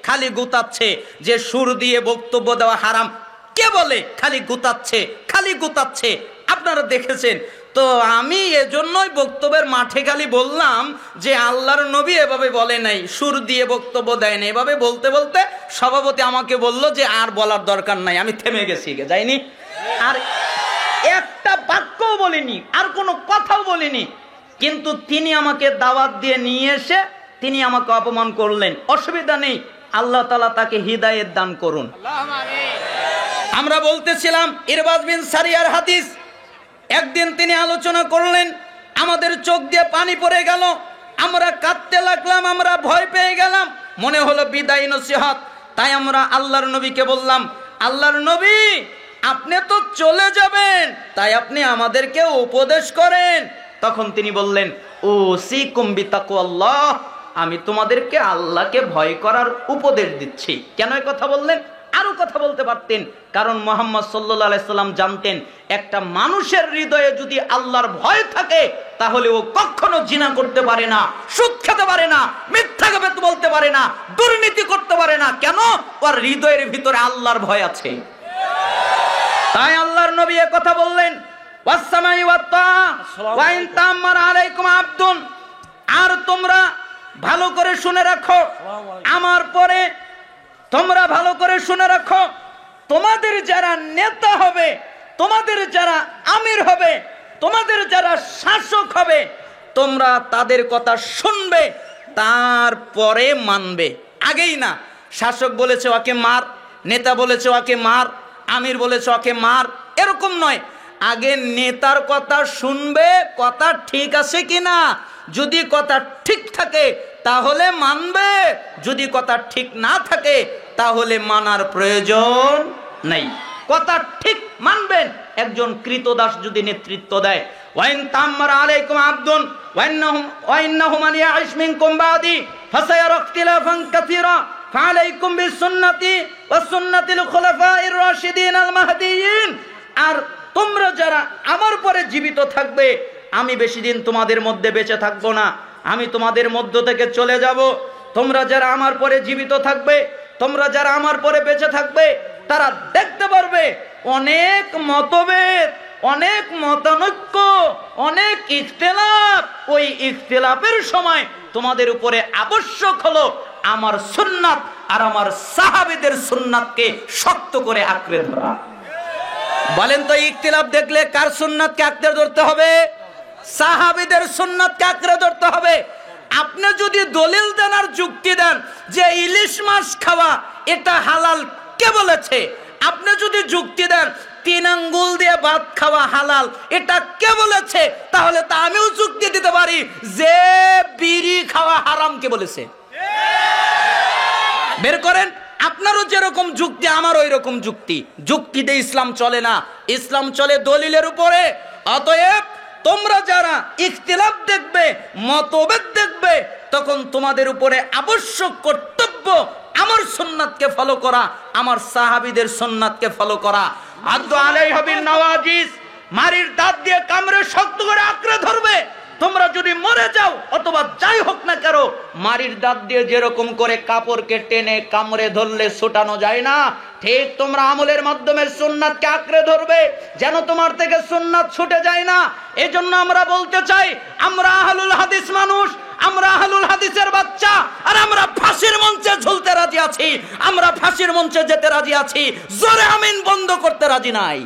খালি গুতাচ্ছে যে সুর দিয়ে বক্তব্য দেওয়া হারাম। কে বলে? খালি গুতাচ্ছে। আপনারা দেখেছেন তো। আমি এজন্যই বক্তব্যের মাঠে খালি বললাম যে আল্লাহর নবী এভাবে বলে নাই, সুর দিয়ে বক্তব্য দেয় না। এভাবে বলতে বলতে সভাপতি আমাকে বলল যে আর বলার দরকার নাই, আমি থেমে গেছি, যাইনি, আর একটা বাক্যও বলিনি, আর কোনো কথাও বলিনি। কিন্তু তিনি আমাকে দাওয়াত দিয়ে নিয়ে এসে তিনি আমাকে অপমান করলেন। অসুবিধা নেই, আল্লাহ তাআলা তাকে হিদায়াত দান করুন। আমরা বলতেছিলাম ইরবাজ বিন সারিয়ার হাদিস। একদিন তিনি আলোচনা করলেন, আমাদের চোখ দিয়ে পানি পড়ে গেল, আমরা কাঁদতে লাগলাম, আমরা ভয় পেয়ে গেলাম, মনে হলো বিদায় নসিহত। তাই আমরা আল্লাহর নবীকে বললাম, আল্লাহর নবী আপনি তো চলে যাবেন, তাই আপনি আমাদেরকে উপদেশ করেন। তখন তিনি বললেন, উসিকুম বিতাকওয়াল্লাহ, আমি তোমাদেরকে আল্লাহকে ভয় করার উপদেশ দিচ্ছি। কেন এই কথা বললেন? আরো কথা বলতে পারতেন, কারণ মুহাম্মদ সাল্লাল্লাহু আলাইহি সাল্লাম জানতেন একটা মানুষের হৃদয়ে যদি আল্লাহর ভয় থাকে তাহলে ও কখনো জিনা করতে পারে না, সুদ খেতে পারে না, মিথ্যা কথা বলতে পারে না, দুর্নীতি করতে পারে না। কেন? ওর হৃদয়ের ভিতরে আল্লাহর ভয় আছে। তাই আল্লাহর নবী এই কথা বললেন, ওয়াসসামাই ওয়াত্তা ওয়া ইন তামার আলাইকুম আবদুন। আর তোমরা ভালো করে শুনে রাখো, আমার পরে তোমরা ভালো করে শুনে রাখো, তোমাদের যারা নেতা হবে, তোমাদের যারা আমির হবে, তোমাদের যারা শাসক হবে, তোমরা তাদের কথা শুনবে, তারপরে মানবে, আগেই না। শাসক বলেছে ওকে মার, নেতা বলেছে ওকে মার, আমির বলেছে ওকে মার, এরকম নয়। আগে নেতার কথা শুনবে, কথা ঠিক আছে কিনা। যদি কথা ঠিক থাকে তাহলে মানবে, যদি কথা ঠিক না থাকে তাহলে মানার প্রয়োজন নেই। কথা ঠিক মানবেন। একজন কৃতদাস যদি নেতৃত্ব দেয়, ওয়াইন তামার আলাইকুম আবদুন ওয়াইন্নাহুম মান ইয়াইশ মিনকুম বাদি ফাসায়ারা ইখতিলাফান কাসীরা ফাআলাইকুম বিসুন্নতি ওয়া সুন্নাতিল খুলাফায়ে রাশিদিন আল মাহদিয়িন। আর তোমরা যারা আমার পরে জীবিত থাকবে, আমি বেশি দিন তোমাদের মধ্যে বেঁচে থাকবো না, আমি তোমাদের মধ্য থেকে চলে যাব। তোমরা যারা আমার পরে জীবিত থাকবে, তোমরা যারা আমার পরে বেঁচে থাকবে, তারা দেখতে পারবে অনেক মতভেদ, অনেক মতানৈক্য, অনেক ইখতিলাফ। ওই ইখতিলাফের সময় তোমাদের উপরে আবশ্যক হলো আমার সুন্নাত আর আমার সাহাবীদের সুন্নাতকে শক্ত করে আঁকড়ে ধরা। বলেন তো, ইখতিলাফ দেখলে কার সুন্নাতকে আঁকড়ে ধরতে হবে? সাহাবীদের সুন্নাতকে আঁকড়ে ধরতে হবে। আপনি যদি দলিল দেন আর যুক্তি দেন যে ইলিশ মাছ খাওয়া এটা হালাল কে বলেছে, আপনি যদি যুক্তি দেন 3 আঙ্গুল দিয়ে ভাত খাওয়া হালাল, এটা কে বলেছে? তাহলে তা আমিও যুক্তি দিতে পারি যে বিড়ি খাওয়া হারাম কে বলেছে? বের করেন। আপনারও যেরকম যুক্তি আমারও ওইরকম যুক্তি। যুক্তিতে ইসলাম চলে না, ইসলাম চলে দলিলের উপরে। অতএব তোমরা যারা ইখতিলাফ দেখবে, মতভেদ দেখবে, তখন তোমাদের উপরে আবশ্যক কর্তব্য আমার সুন্নাতকে ফলো করা, আমার সাহাবীদের সুন্নাতকে ফলো করা। আদু আলাইহা বিন নওয়াজিস, মারির দাঁত দিয়ে কামড়ে শক্ত করে আঁকড়ে ধরবে। তোমরা যদি মরে যাও অথবা যাই হোক না কেন, মারির দাঁত দিয়ে যেরকম করে কাপড়কে টেনে কামড়ে ধরলে ছুটানো যায় না, ঠিক তোমরা আমলের মাধ্যমে সুন্নাতকে আঁকড়ে ধরবে, যেন তোমার থেকে সুন্নাত ছুটে যায় না। এজন্য আমরা বলতে চাই, আমরা আহলুল হাদিস মানুষ, আমরা আহলুল হাদিসের বাচ্চা, আর আমরা ফাঁসির মঞ্চে ঝুলতে রাজি আছি, আমরা ফাঁসির মঞ্চে যেতে রাজি আছি, জোরে আমিন বন্ধ করতে রাজি নাই।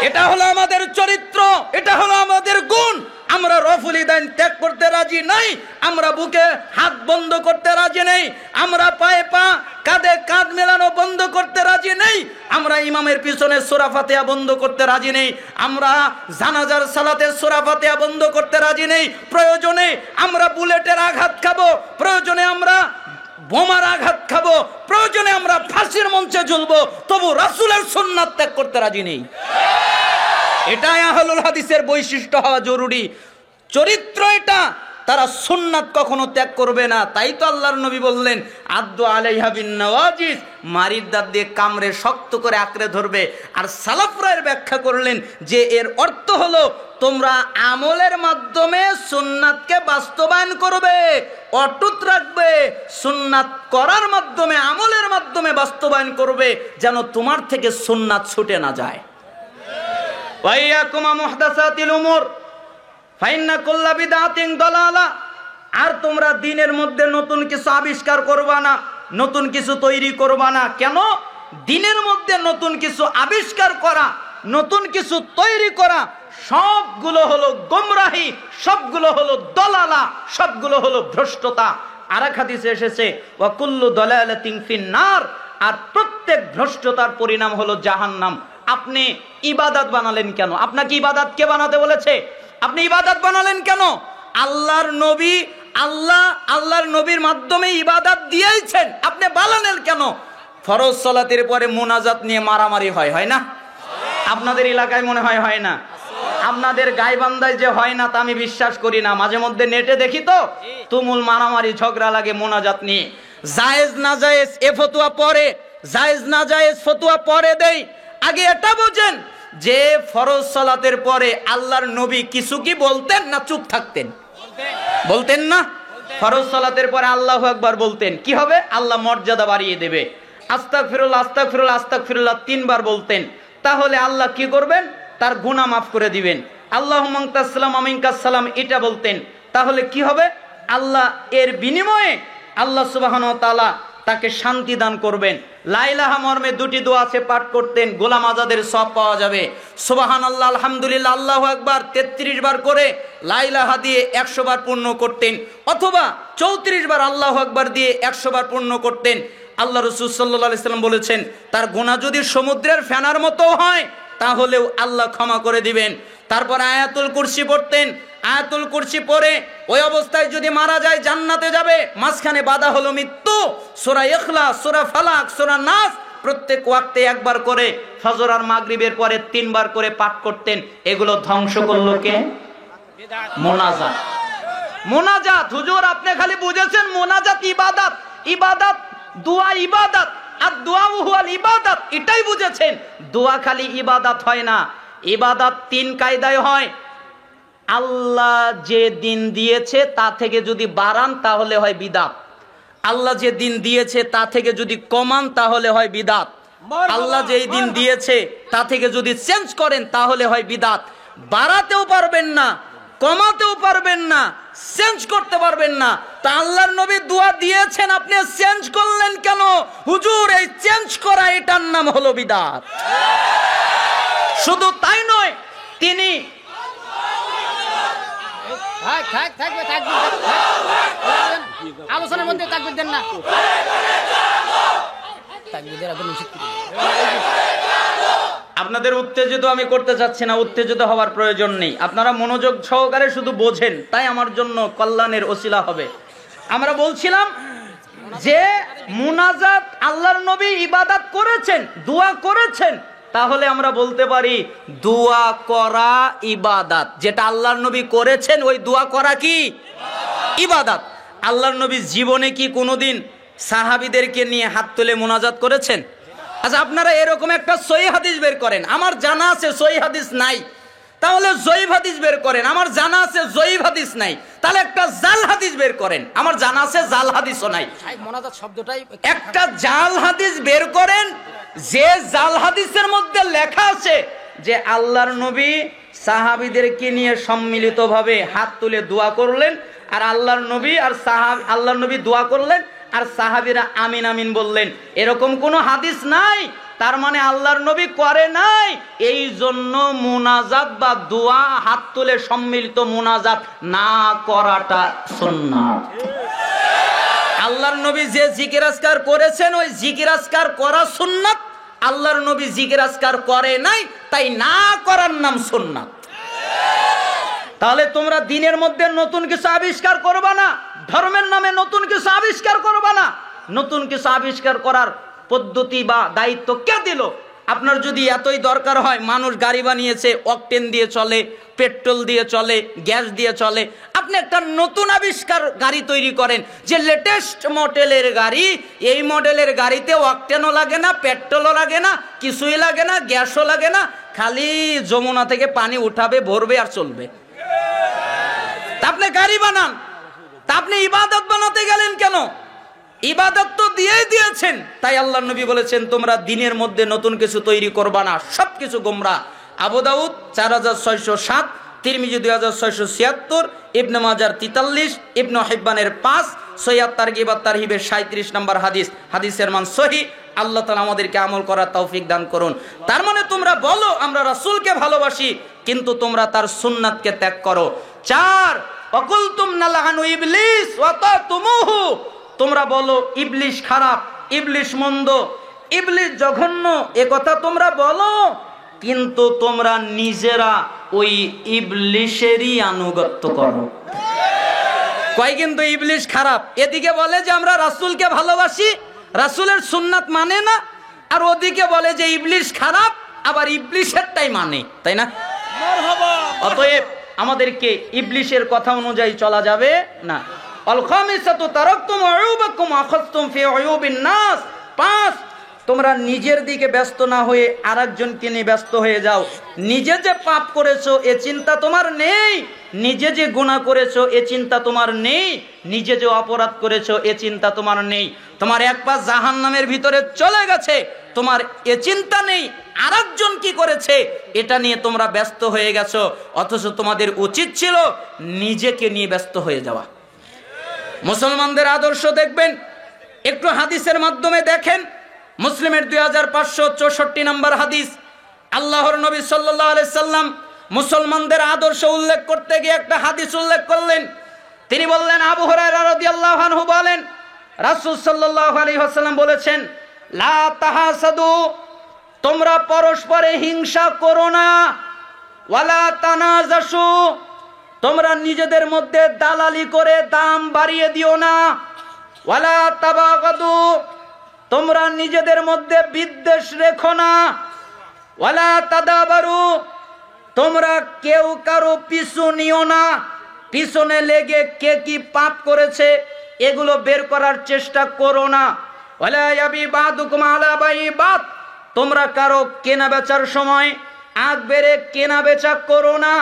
এটা হলো আমাদের চরিত্র, এটা হলো আমাদের গুণ। আমরা রফুল ইদান ত্যাগ করতে রাজি নাই, আমরা বুকে হাত বন্ধ করতে রাজি নেই, আমরা পায়ে পা কাঁধে কাঁধ মেলানো বন্ধ করতে রাজি নেই, আমরা ইমামের পিছনে সূরা ফাতিহা বন্ধ করতে রাজি নেই, আমরা জানাজার সালাতে সূরা ফাতিহা বন্ধ করতে রাজি নেই। প্রয়োজনে আমরা বুলেটের আঘাত খাবো, প্রয়োজনে আমরা বোমার আঘাত খাবো, প্রয়োজনে আমরা ফাঁসির মঞ্চে ঝুলবো, তবু রাসূলের সুন্নাত ত্যাগ করতে রাজি নেই। এটাই আহলুল হাদিসের বৈশিষ্ট্য হওয়া জরুরি, চরিত্র এটা। তারা সুন্নাত কখনো ত্যাগ করবে না। তাই তো আল্লাহর নবী বললেন, আদু আলাইহা বিন নওয়াজিস, মারির দাঁত দিয়ে কামড়ে শক্ত করে আঁকড়ে ধরবে। আর সালাফরা এর ব্যাখ্যা করলেন যে এর অর্থ হলো তোমরা আমলের মাধ্যমে সুন্নাতকে বাস্তবায়ন করবে, অটুট রাখবে, সুন্নাত করার মাধ্যমে আমলের মাধ্যমে বাস্তবায়ন করবে, যেন তোমার থেকে সুন্নাত ছুটে না যায়। ওয়াইয়াকুম মুহদাসাতিল উমুর ফাইন্না কুল্লা বিদআতিন দালালা। আর তোমরা দ্বীনের মধ্যে নতুন কিছু আবিষ্কার করবা না, নতুন কিছু তৈরি করবা না। কেন? দ্বীনের মধ্যে নতুন কিছু আবিষ্কার করা, নতুন কিছু তৈরি করা সবগুলো হলো গোমরাহি, সবগুলো হলো দলালা, সবগুলো হলো ভ্রষ্টতা। আরেক হাদিসে এসেছে, ওয়া কুল্লু দালালাতিন ফিন্নার, আর প্রত্যেক ভ্রষ্টতার পরিণাম হলো জাহান্নাম। আপনি ইবাদত বানালেন কেন? আপনাকে ইবাদত কে বানাতে বলেছে? আপনি ইবাদত বানালেন কেন? আল্লাহর নবী, আল্লাহর নবীর মাধ্যমে ইবাদত দিয়েছেন, আপনি বানালেন কেন? ফরজ সালাতের পরে মুনাজাত নিয়ে মারামারি হয় না? আপনাদের এলাকায় মনে হয় না? আপনাদের গাইবান্ধায় যে হয় না তা আমি বিশ্বাস করি না। মাঝে মধ্যে নেটে দেখি তো তুমুল মারামারি ঝগড়া লাগে মুনাজাত নিয়ে। জায়েজ না জায়েজ এ ফতোয়া পরে, জায়েজ না জায়েজ ফতোয়া পরে দেই। আগে এটা বোঝেন যে ফরজ সালাতের পরে আল্লাহর নবী কিছু কি বলতেন না চুপ থাকতেন? বলতেন না? ফরজ সালাতের পরে আল্লাহু আকবার বলতেন। কি হবে? আল্লাহ মর্যাদা বাড়িয়ে দেবে। আস্তাগফিরুল্লাহ আস্তাগফিরুল্লাহ আস্তাগফিরুল্লাহ 3 বার বলতেন, তাহলে আল্লাহ কি করবেন? তার গুনাহ মাফ করে দিবেন। আল্লাহুম্মা আনতাস সালাম ওয়া মিনকাস সালাম এটা বলতেন, তাহলে কি হবে? আল্লাহ এর বিনিময়ে আল্লাহ সুবহানাহু ওয়া তাআলা তাকে শান্তি দান করবেন। লা ইলাহা মর্মে 2টি দোয়া আছে, পাঠ করতেন, গোলাম আজাদের সওয়াব পাওয়া যাবে। সুবহানাল্লাহ আলহামদুলিল্লাহ আল্লাহু আকবার 33 বার করে লা ইলাহা দিয়ে 100 বার পূর্ণ করতেন, অথবা 34 বার আল্লাহু আকবার দিয়ে 100 বার পূর্ণ করতেন। আল্লাহ রাসূল সাল্লাল্লাহু আলাইহি সাল্লাম বলেছেন, তার গুনাহ যদি সমুদ্রের ফেনার মতো হয় তাহলেও আল্লাহ ক্ষমা করে দিবেন। তারপর আয়াতুল কুরসি পড়তেন। আয়াতুল কুরসি পড়ে ওই অবস্থায় যদি মারা যায় জান্নাতে যাবে। মাঝখানে বাধা হলো মৃত্যু। সূরা ইখলাস, সূরা ফালাক, সূরা নাস প্রত্যেক ওয়াক্তে একবার করে, ফজর আর মাগরিবের পরে 3 বার করে পাঠ করতেন। এগুলো ধ্বংস করলো কে? মুনাজাত। মুনাজাত হুজুর আপনি খালি বুঝেছেন মুনাজাত ইবাদত, ইবাদত দোয়া ইবাদত, আর দোয়া হুয়াল ইবাদত, এটাই বুঝেছেন। দোয়া খালি ইবাদত হয় না, ইবাদত 3 কায়দায় হয়। আল্লাহ যে দিন দিয়েছে তা থেকে যদি বাড়ান তাহলে হয় বিদআত, আল্লাহ যে দিন দিয়েছে তা থেকে যদি কমান তাহলে হয় বিদআত, আল্লাহ যেই দিন দিয়েছে তা থেকে যদি চেঞ্জ করেন তাহলে হয় বিদআত। বাড়াতেও পারবেন না, কমাতেও পারবেন না, চেঞ্জ করতে পারবেন না। তা আল্লাহর নবী দোয়া দিয়েছেন, আপনি চেঞ্জ করলেন কেন? হুজুর এই চেঞ্জ করা এটার নাম হলো বিদআত। শুধু তাই নয়, তিনি আলোচনার মধ্যে তাকবীর দেন না, তাকবীর আপনাদের উত্তেজিত আমি করতে চাচ্ছি না, উত্তেজিত হওয়ার প্রয়োজন নেই। আপনারা মনোযোগ সহকারে শুধু বোঝেন, তাই আমার জন্য কল্যাণের ওসিলা হবে। আমরা বলছিলাম যে মুনাজাত আল্লাহর নবী ইবাদত করেছেন, দোয়া করেছেন, তাহলে আমরা বলতে পারি দোয়া করা ইবাদত। যেটা আল্লাহর নবী করেছেন ওই দোয়া করা কি ইবাদত। আল্লাহর নবী জীবনে কি কোনোদিন সাহাবীদেরকে নিয়ে হাত তুলে মুনাজাত করেছেন? আচ্ছা, আপনারা এরকম একটা সহিহ হাদিস বের করেন। আমার জানা আছে সহিহ হাদিস নাই, তাহলে জয়ীফ হাদিস বের করেন। আমার জানা আছে জয়ীফ হাদিস নাই, তাহলে একটা জাল হাদিস বের করেন। আমার জানা আছে জাল হাদিসও নাই, মুনাজাত শব্দটাই একটা জাল হাদিস বের করেন। যে জাল হাদিসের মধ্যে লেখা আছে যে আল্লাহর নবী সাহাবীদেরকে নিয়ে সম্মিলিতভাবে হাত তুলে দোয়া করলেন, আর আল্লাহর নবী দোয়া করলেন আর সাহাবীরা আমিন আমিন বললেন, এরকম কোনো হাদিস নাই। তার মানে আল্লাহর নবী করে নাই, এই জন্য মুনাজাত বা দোয়া হাত তুলে সম্মিলিত মুনাজাত না করাটা সুন্নাত। আল্লাহর নবী যে জিকির আজকার করেছেন ওই জিকির আজকার করা সুন্নাত। আল্লাহর নবী জিকির আজকার করে নাই, তাই না করার নাম সুন্নাত। তাহলে তোমরা দিনের মধ্যে নতুন কিছু আবিষ্কার করবা না, ধর্মের নামে নতুন কিছু আবিষ্কার করবা না। নতুন কিছু আবিষ্কার করার পদ্ধতি বা দায়িত্ব কে দিল? আপনার যদি এতই দরকার হয়, মানুষ গাড়ি বানিয়েছে অকটেন দিয়ে চলে, পেট্রোল দিয়ে চলে, গ্যাস দিয়ে চলে, আপনি একটা নতুন আবিষ্কার গাড়ি তৈরি করেন, যে লেটেস্ট মডেলের গাড়ি, এই মডেলের গাড়িতে অকটেনও লাগে না, পেট্রোলও লাগে না, কিছুই লাগে না, গ্যাসও লাগে না, খালি যমুনা থেকে পানি উঠাবে, ভরবে আর চলবে। তা আপনি গাড়ি বানান, তা আপনি ইবাদত বানাতে গেলেন কেন? ইবাদত তো দিয়েই দিয়েছেন। তাই আল্লাহ নবী বলেছেন তোমরা দিনের মধ্যে নতুন কিছু তৈরি করবা না, সবকিছু গোমরাহ। আবু দাউদ 4607, তিরমিজি 2676, ইবনে মাজার 43, ইবনে হিব্বানের 5, সহিহ তারগিব ওয়াত তারহিবের 37 নম্বর হাদিস। হাদিসের মান সহিহ। আল্লাহ তাআলা আমাদেরকে আমল করার তৌফিক দান করুন। তার মানে তোমরা বলো আমরা রাসূলকে ভালোবাসি, কিন্তু তোমরা তার সুন্নাতকে ত্যাগ করো। 4, ওয়াকুলতুম নালাহানু ইবলিস ওয়া তাতুমুহু, তোমরা বলো ইবলিশ খারাপ, ইবলিশ মন্দ, ইবলিশ জঘন্য, এ কথা তোমরা বলো, কিন্তু তোমরা নিজেরা ওই ইবলিশেরই আনুগত্য করো। কয় কিন্তু ইবলিশ খারাপ, এদিকে বলে যে আমরা রাসূলকে ভালোবাসি, রাসূলের সুন্নাত মানে না, আর ওদিকে বলে যে ইবলিশ খারাপ, আবার ইবলিশেরটাই মানে, তাই না? অতএব আমাদেরকে ইবলিশের কথা অনুযায়ী চলা যাবে না। আল খামিসাতু তারাকতুম উয়ুবাকুম আখাযতুম ফি উয়ুবিন নাস। 5, তোমরা নিজের দিকে ব্যস্ত না হয়ে আরেকজনকে নিয়ে ব্যস্ত হয়ে যাও। নিজে যে পাপ করেছো এ চিন্তা তোমার নেই, নিজে যে গুনাহ করেছো এ চিন্তা তোমার নেই, নিজে যে অপরাধ করেছো এ চিন্তা তোমার নেই। তোমার এক পা জাহান্নামের ভিতরে চলে গেছে, তোমার এ চিন্তা নেই আরেকজন কি করেছে এটা নিয়ে তোমরা ব্যস্ত হয়ে গেছো। অথচ তোমাদের উচিত ছিল নিজেকে নিয়ে ব্যস্ত হয়ে যাওয়া। মুসলমানদের আদর্শ দেখবেন, একটু হাদিসের মাধ্যমে দেখেন। মুসলিমের 2564 নম্বর হাদিস। আল্লাহর নবী সাল্লাল্লাহু আলাইহি সাল্লাম মুসলমানদের আদর্শ উল্লেখ করতে গিয়ে একটা হাদিস উল্লেখ করলেন। তিনি বললেন, আবু হুরায়রা রাদিয়াল্লাহু আনহু বলেন, রাসূল সাল্লাল্লাহু আলাইহি ওয়াসাল্লাম বলেছেন, লা তাহাসাদু, তোমরা পরস্পরে হিংসা করো না, ওয়ালা তানাজাসু, তোমরা নিজেদের মধ্যে দালালি করে দাম বাড়িয়ে দিও না, ওয়ালা তাবাগাদু, তোমরা নিজেদের মধ্যে বিদ্বেষ রেখো না, ওয়ালা তাদাবারু, তোমরা কেউ কারো পিছু নিও না, পিছনে লেগে কে কি পাপ করেছে এগুলো বের করার চেষ্টা করো না, ওয়ালা ইয়াবি বাদুকুম আলা বাইবাত, তোমরা কারো কেনা বেচার সময় আগ বেড়ে কেনা বেচা করো না।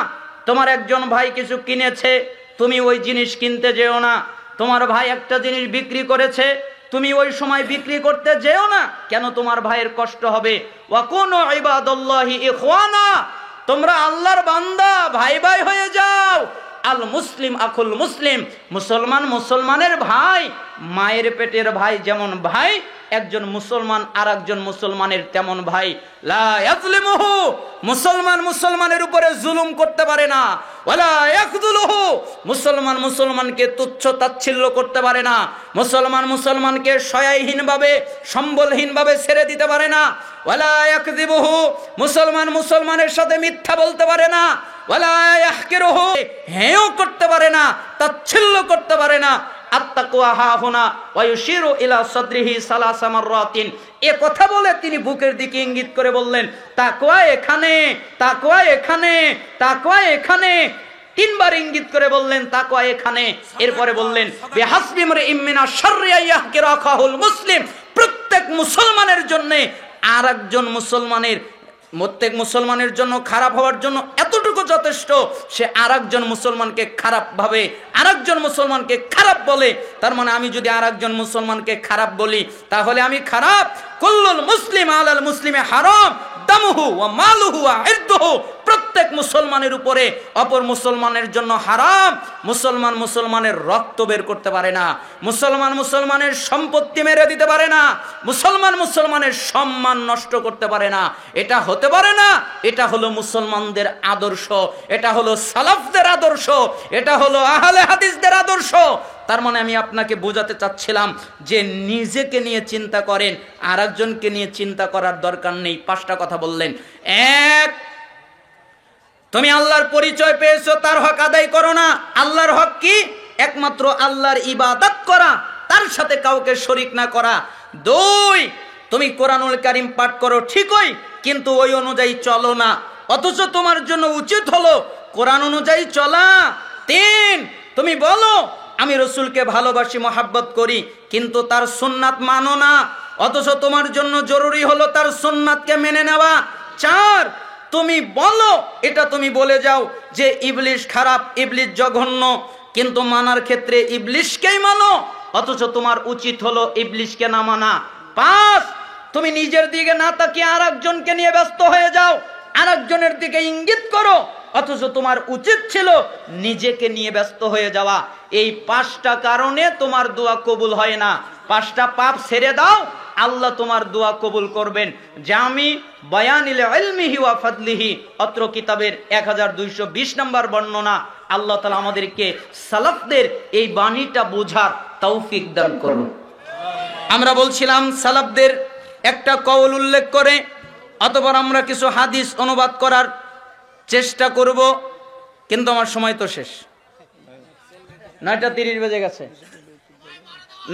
তোমার একজন ভাই কিছু কিনেছে, তুমি ওই জিনিস কিনতে যেও না। তোমার ভাই একটা জিনিস বিক্রি করেছে, তুমি ওই সময় বিক্রি করতে যেও না, কেন? তোমার ভাইয়ের কষ্ট হবে। ওয়াকুনু ইবাদাল্লাহি ইখওয়ানা, তোমরা আল্লাহর বান্দা, ভাই ভাই হয়ে যাও। আল মুসলিম আখুল মুসলিম, মুসলমান মুসলমানের ভাই, মায়ের পেটের ভাই যেমন ভাই, একজন মুসলমান আর একজন মুসলমানের তেমন ভাই। লা ইয়াজলিমুহু, মুসলমান মুসলমানের উপরে জুলুম করতে পারে না। ওয়ালা ইয়াখযুলুহু, মুসলমান মুসলমানকে তুচ্ছ তাচ্ছিল্য করতে পারে না। মুসলমান মুসলমানকে সহায়হীনভাবে, সম্বলহীনভাবে ছেড়ে দিতে পারে না। ওয়ালা ইয়াকযিবুহু, মুসলমান মুসলমানের সাথে মিথ্যা বলতে পারে না, ওয়ালা ইয়াহকিরুহু, হেয় করতে পারে না, তাচ্ছিল্য করতে পারে না। আত্তাকওয়া হাহুনা ওয়া ইউশিরু ইলা সাদরিহি সালাসা মাররাতিন, এ কথা বলে তিনি বুকের দিকে ইঙ্গিত করে বললেন তাকওয়া এখানে, তাকওয়া এখানে, তাকওয়া এখানে, তিনবার ইঙ্গিত করে বললেন তাকওয়া এখানে। এরপরে বললেন বিহাসবি ইমরিইম মিনাশ শাররি আইয়াহকিরা আখাহুল মুসলিম, প্রত্যেক মুসলমানের জন্য আরেকজন মুসলমানের, প্রত্যেক মুসলমানের জন্য খারাপ হওয়ার জন্য এতটুকু যথেষ্ট, সে আরেকজন মুসলমানকে খারাপ ভাবে, আরেকজন মুসলমানকে খারাপ বলে। তার মানে আমি যদি আরেকজন মুসলমানকে খারাপ বলি তাহলে আমি খারাপ। কুল্লুল মুসলিম আলাল মুসলিমে হারাম দামুহু ওয়া মালুহু ওয়া ইরদুহু, প্রত্যেক মুসলমানের উপরে অপর মুসলমানের জন্য হারাম। মুসলমান মুসলমানের রক্ত বের করতে পারে না, মুসলমান মুসলমানের সম্পত্তি মেরে দিতে পারে না, মুসলমান মুসলমানের সম্মান নষ্ট করতে পারে না। এটা হতে পারে না। এটা হলো মুসলমানদের আদর্শ, এটা হলো সালাফদের আদর্শ, এটা হলো আহলে হাদিসদের আদর্শ। তার মানে আমি আপনাকে বোঝাতে চাচ্ছিলাম যে নিজেকে নিয়ে চিন্তা করেন, আরেকজনকে নিয়ে চিন্তা করার দরকার নেই। 5টা কথা বললেন। 1, তুমি আল্লাহর পরিচয় পেয়েছো, তার হক আদায় করো না। আল্লাহর হক কি? একমাত্র আল্লাহর ইবাদত করা, তার সাথে কাউকে শরীক না করা। 2, তুমি কোরআনুল কারীম পাঠ করো ঠিকই, কিন্তু ওই অনুযায়ী চলো না, অথচ তোমার জন্য উচিত হলো কোরআন অনুযায়ী চলা। 3, তুমি বলো আমি রসুলকে ভালোবাসি, মহাব্বত করি, কিন্তু তার সুন্নাত মানো না, অথচ তোমার জন্য জরুরি হলো তার সুন্নাতকে মেনে নেওয়া। 4, তুমি বলো, এটা তুমি বলে যাও যে ইবলিশ খারাপ, ইবলিশ জঘন্য, কিন্তু মানার ক্ষেত্রে ইবলিশকেই মানো, অথচ তোমার উচিত হলো ইবলিশকে না মানা। 5, তুমি নিজের দিকে না তাকিয়ে আরেকজনকে নিয়ে ব্যস্ত হয়ে যাও, আরেকজনের দিকে ইঙ্গিত করো, অথচ তোমার উচিত ছিল নিজেকে নিয়ে ব্যস্ত হয়ে যাওয়া। এই 5টা কারণে তোমার দোয়া কবুল হয় না। 5টা পাপ ছেড়ে দাও, আল্লাহ তোমার দোয়া কবুল করবেন। জামি বায়ানিল ইলমিহি ওয়া ফাদলিহি, অত্র কিতাবের 1220 নম্বর বর্ণনা। আল্লাহ তাআলা আমাদেরকে সালাফদের এই বাণীটা বোঝার তৌফিক দান করুন। আমরা বলছিলাম সালাফদের একটা কওল উল্লেখ করে অতঃপর আমরা কিছু হাদিস অনুবাদ করার চেষ্টা করব, কিন্তু আমার সময় তো শেষ। 9:30 বেজে গেছে।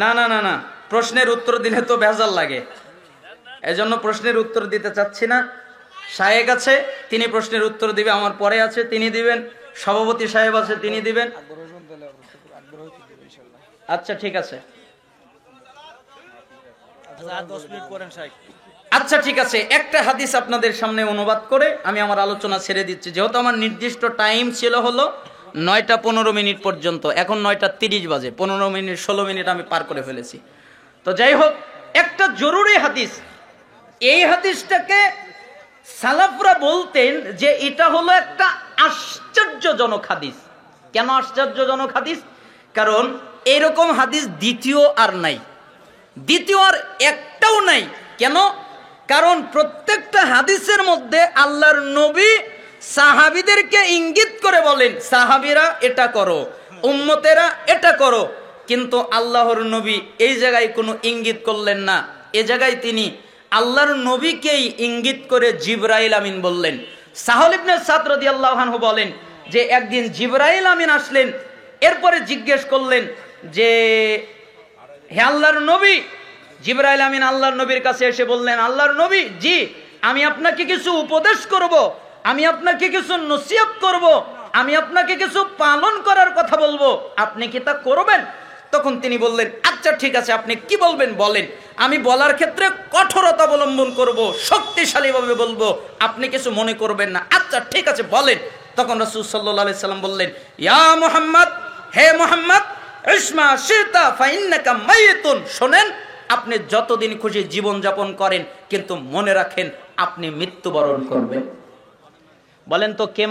না না না না, প্রশ্নের উত্তর দিলে তো ভেজাল লাগে, এজন্য প্রশ্নের উত্তর দিতে চাচ্ছি না। শায়েক আছে, তিনি প্রশ্নের উত্তর দিবে, আমার পরে আছে তিনি দিবেন, সভাপতি সাহেব আছে তিনি দিবেন। আচ্ছা ঠিক আছে, আচ্ছা ঠিক আছে। একটা হাদিস আপনাদের সামনে অনুবাদ করে আমি আমার আলোচনা ছেড়ে দিচ্ছি, যেহেতু আমার নির্দিষ্ট টাইম ছিল হলো 9:15 পর্যন্ত, এখন 9:30 বাজে, 15 মিনিট 16 মিনিট আমি পার করে ফেলেছি। তো যাই হোক, একটা জরুরি হাদিস, এই হাদিসটাকে সালাফরা বলতেন যে এটা হলো একটা আশ্চর্যজনক হাদিস। কেন আশ্চর্যজনক হাদিস? কারণ এরকম হাদিস দ্বিতীয় আর নাই, দ্বিতীয় আর একটাও নাই। কেন? কারণ প্রত্যেকটা হাদিসের মধ্যে আল্লাহর নবী সাহাবীদেরকে ইঙ্গিত করে বলেন, সাহাবীরা এটা করো, উম্মতেরা এটা করো, কিন্তু আল্লাহর নবী এই জায়গায় কোনো ইঙ্গিত করলেন না। এ জায়গায় তিনি আল্লাহর নবীকেই ইঙ্গিত করে জিবরাইল আমিন বললেন। সাহল ইবনে সাদ রাদিয়াল্লাহু আনহু বলেন যে একদিন জিবরাইল আমিন আসলেন, এরপরে জিজ্ঞেস করলেন যে হে আল্লাহর নবী। জিবরাইল আমিন আল্লাহর নবীর কাছে এসে বললেন, আল্লাহর নবী, জি আমি আপনাকে কিছু উপদেশ করব, আমি আপনাকে কিছু নসিহত করব, আমি আপনাকে কিছু পালন করার কথা বলবো, আপনি কি তা করবেন? তখন তিনি বললেন, আচ্ছা ঠিক আছে, আপনি কি বলবেন বলেন, আমি বলার ক্ষেত্রে কঠোরতা অবলম্বন করব, শক্তিশালীভাবে বলবো, আপনি কিছু মনে করবেন না। আচ্ছা ঠিক আছে বলেন। তখন রাসূল সাল্লাল্লাহু আলাইহি সাল্লাম বললেন, ইয়া মুহাম্মদ, হে মুহাম্মদ, ইসমা শিতা ফাইন্নাকা মাইতুন, শোনেন, আপনি যতদিন খুশি জীবন যাপন করেন, কিন্তু মনে রাখেন আপনি মৃত্যুবরণ করবেন। বলেন তো কে